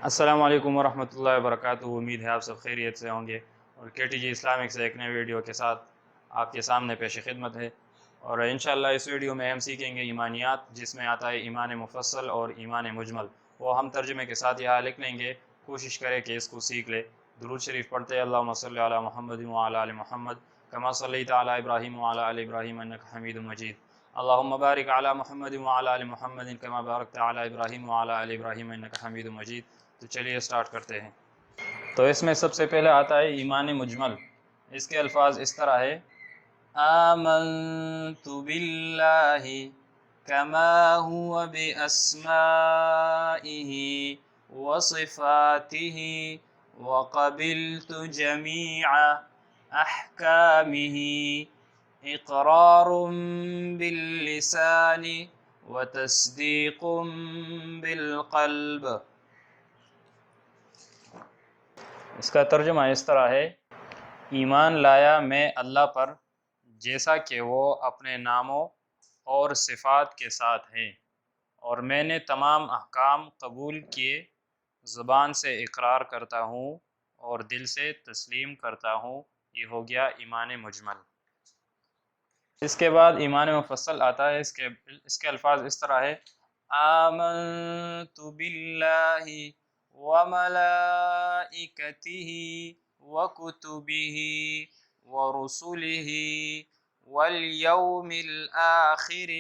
السلام علیکم ورحمۃ اللہ وبرکاتہ۔ امید ہے آپ سب خیریت سے ہوں گے، اور کے ٹی جی اسلامک سے ایک نئے ویڈیو کے ساتھ آپ کے سامنے پیش خدمت ہے۔ اور انشاءاللہ اس ویڈیو میں ہم سیکھیں گے ایمانیات، جس میں آتا ہے ایمان مفصل اور ایمان مجمل۔ وہ ہم ترجمے کے ساتھ یہاں لکھ لیں گے، کوشش کریں کہ اس کو سیکھ لے۔ درود شریف پڑھتے ہیں۔ اللہم صلی علی محمد وعلی آل محمد کما صلیت علی ابراہیم وعلی آل ابراہیم انک حمید مجید۔ اللہم بارک علی محمد وعلی آل محمد کما بارکت علی ابراہیم وعلی آل ابراہیم انک حمید مجید۔ تو چلیے سٹارٹ کرتے ہیں۔ تو اس میں سب سے پہلے آتا ہے ایمان مجمل۔ اس کے الفاظ اس طرح ہے: آمنت باللہ کما هو بأسمائه وصفاته وقبلت جميع أحكامه إقرار باللسان وتصديق بالقلب۔ اس کا ترجمہ اس طرح ہے: ایمان لایا میں اللہ پر جیسا کہ وہ اپنے ناموں اور صفات کے ساتھ ہے، اور میں نے تمام احکام قبول کیے، زبان سے اقرار کرتا ہوں اور دل سے تسلیم کرتا ہوں۔ یہ ہو گیا ایمان مجمل۔ اس کے بعد ایمان مفصل آتا ہے۔ اس کے الفاظ اس طرح ہے: آمنت باللہ وملائکتہ وکتبہ ورسلہ والیوم الآخر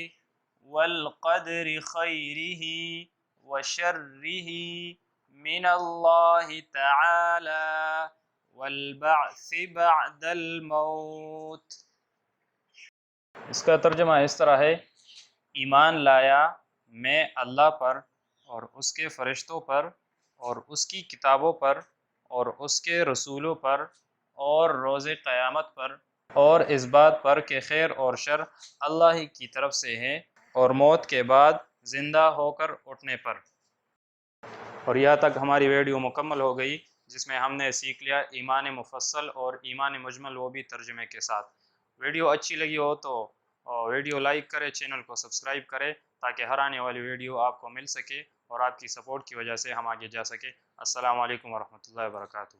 والقدر خیرہ وشرہ من اللہ تعالی والبعث بعد الموت۔ اس کا ترجمہ اس طرح ہے: ایمان لایا میں اللہ پر اور اس کے فرشتوں پر اور اس کی کتابوں پر اور اس کے رسولوں پر اور روز قیامت پر، اور اس بات پر کہ خیر اور شر اللہ ہی کی طرف سے ہے، اور موت کے بعد زندہ ہو کر اٹھنے پر۔ اور یہاں تک ہماری ویڈیو مکمل ہو گئی، جس میں ہم نے سیکھ لیا ایمان مفصل اور ایمان مجمل، وہ بھی ترجمے کے ساتھ۔ ویڈیو اچھی لگی ہو تو ویڈیو لائک کرے، چینل کو سبسکرائب کرے، تاکہ ہر آنے والی ویڈیو آپ کو مل سکے، اور آپ کی سپورٹ کی وجہ سے ہم آگے جا سکے۔ السلام علیکم ورحمۃ اللہ وبرکاتہ۔